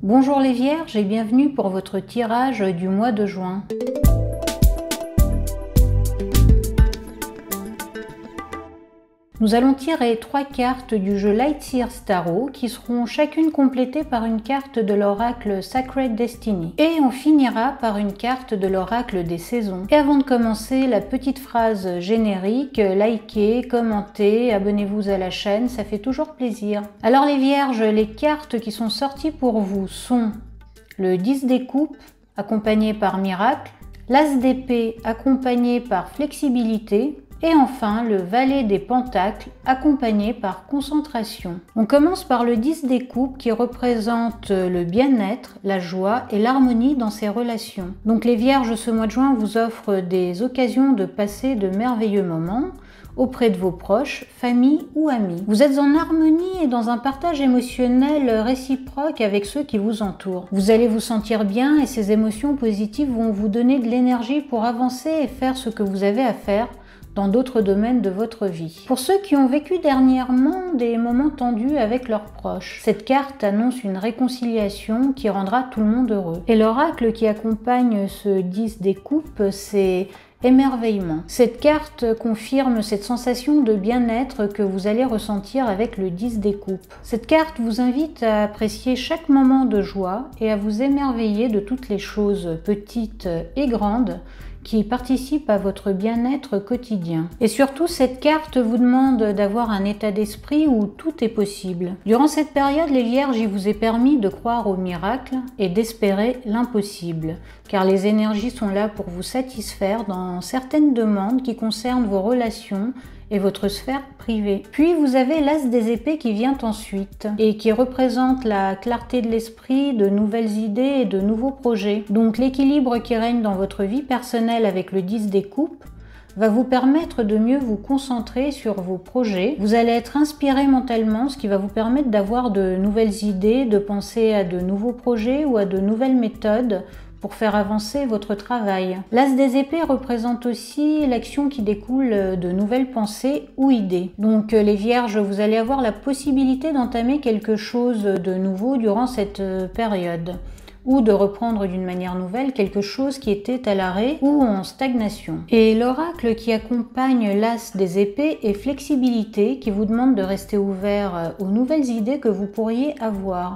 Bonjour les Vierges et bienvenue pour votre tirage du mois de juin. Nous allons tirer 3 cartes du jeu Lightseers Tarot qui seront chacune complétées par une carte de l'oracle Sacred Destiny. Et on finira par une carte de l'oracle des saisons. Et avant de commencer, la petite phrase générique, likez, commentez, abonnez-vous à la chaîne, ça fait toujours plaisir. Alors les Vierges, les cartes qui sont sorties pour vous sont le 10 des coupes accompagné par miracle, l'as d'épée accompagné par flexibilité, et enfin, le valet des pentacles, accompagné par concentration. On commence par le 10 des coupes qui représente le bien-être, la joie et l'harmonie dans ses relations. Donc les Vierges, ce mois de juin vous offre des occasions de passer de merveilleux moments auprès de vos proches, famille ou amis. Vous êtes en harmonie et dans un partage émotionnel réciproque avec ceux qui vous entourent. Vous allez vous sentir bien et ces émotions positives vont vous donner de l'énergie pour avancer et faire ce que vous avez à faire dans d'autres domaines de votre vie. Pour ceux qui ont vécu dernièrement des moments tendus avec leurs proches, cette carte annonce une réconciliation qui rendra tout le monde heureux. Et l'oracle qui accompagne ce 10 des coupes, c'est émerveillement. Cette carte confirme cette sensation de bien-être que vous allez ressentir avec le 10 des coupes. Cette carte vous invite à apprécier chaque moment de joie et à vous émerveiller de toutes les choses petites et grandes qui participent à votre bien-être quotidien. Et surtout, cette carte vous demande d'avoir un état d'esprit où tout est possible. Durant cette période, les Vierges, il vous est permis de croire au miracle et d'espérer l'impossible, car les énergies sont là pour vous satisfaire dans certaines demandes qui concernent vos relations et votre sphère privée. Puis vous avez l'as des épées qui vient ensuite et qui représente la clarté de l'esprit, de nouvelles idées et de nouveaux projets. Donc l'équilibre qui règne dans votre vie personnelle avec le 10 des coupes va vous permettre de mieux vous concentrer sur vos projets. Vous allez être inspiré mentalement, ce qui va vous permettre d'avoir de nouvelles idées, de penser à de nouveaux projets ou à de nouvelles méthodes pour faire avancer votre travail. L'as des épées représente aussi l'action qui découle de nouvelles pensées ou idées. Donc les Vierges, vous allez avoir la possibilité d'entamer quelque chose de nouveau durant cette période, ou de reprendre d'une manière nouvelle quelque chose qui était à l'arrêt ou en stagnation. Et l'oracle qui accompagne l'as des épées est flexibilité, qui vous demande de rester ouvert aux nouvelles idées que vous pourriez avoir,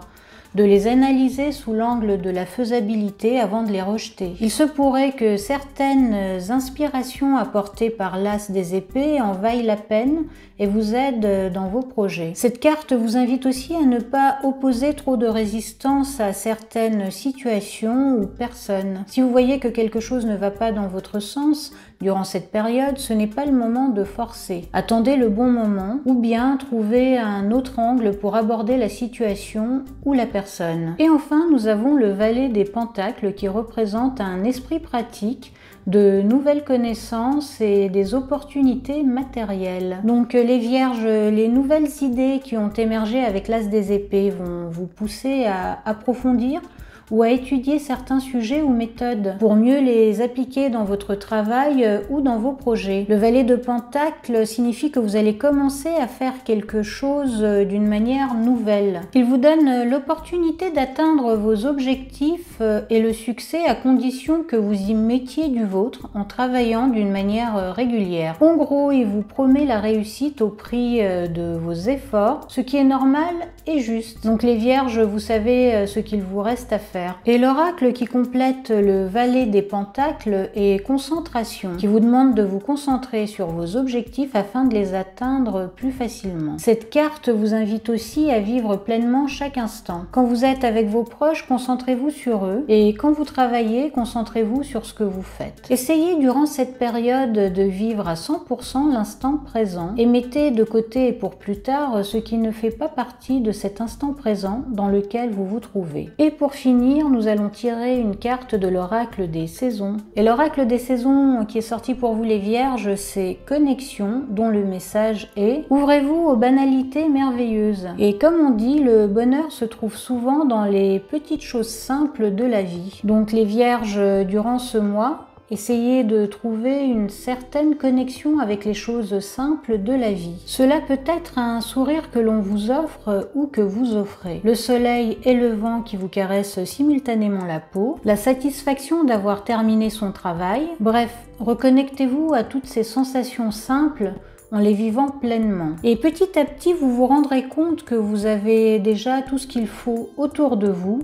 de les analyser sous l'angle de la faisabilité avant de les rejeter. Il se pourrait que certaines inspirations apportées par l'as des épées en vaillent la peine et vous aident dans vos projets. Cette carte vous invite aussi à ne pas opposer trop de résistance à certaines situations ou personnes. Si vous voyez que quelque chose ne va pas dans votre sens durant cette période, ce n'est pas le moment de forcer. Attendez le bon moment ou bien trouvez un autre angle pour aborder la situation ou la personne. Et enfin, nous avons le valet des pentacles qui représente un esprit pratique, de nouvelles connaissances et des opportunités matérielles. Donc les Vierges, les nouvelles idées qui ont émergé avec l'as des épées vont vous pousser à approfondir ou à étudier certains sujets ou méthodes pour mieux les appliquer dans votre travail ou dans vos projets. Le valet de pentacles signifie que vous allez commencer à faire quelque chose d'une manière nouvelle. Il vous donne l'opportunité d'atteindre vos objectifs et le succès à condition que vous y mettiez du vôtre en travaillant d'une manière régulière. En gros, il vous promet la réussite au prix de vos efforts, ce qui est normal et juste. Donc les Vierges, vous savez ce qu'il vous reste à faire. Et l'oracle qui complète le valet des pentacles est concentration, qui vous demande de vous concentrer sur vos objectifs afin de les atteindre plus facilement. Cette carte vous invite aussi à vivre pleinement chaque instant. Quand vous êtes avec vos proches, concentrez-vous sur eux et quand vous travaillez, concentrez-vous sur ce que vous faites. Essayez durant cette période de vivre à 100% l'instant présent et mettez de côté pour plus tard ce qui ne fait pas partie de cet instant présent dans lequel vous vous trouvez. Et pour finir, nous allons tirer une carte de l'oracle des saisons. Et l'oracle des saisons qui est sorti pour vous les Vierges, c'est Connexion, dont le message est « Ouvrez-vous aux banalités merveilleuses ». Et comme on dit, le bonheur se trouve souvent dans les petites choses simples de la vie. Donc les Vierges, durant ce mois, Essayez de trouver une certaine connexion avec les choses simples de la vie. Cela peut être un sourire que l'on vous offre ou que vous offrez. Le soleil et le vent qui vous caressent simultanément la peau. La satisfaction d'avoir terminé son travail. Bref, reconnectez-vous à toutes ces sensations simples en les vivant pleinement. Et petit à petit, vous vous rendrez compte que vous avez déjà tout ce qu'il faut autour de vous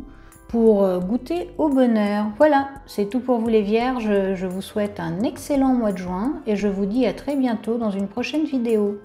pour goûter au bonheur. Voilà, c'est tout pour vous les vierges. Je vous souhaite un excellent mois de juin et je vous dis à très bientôt dans une prochaine vidéo.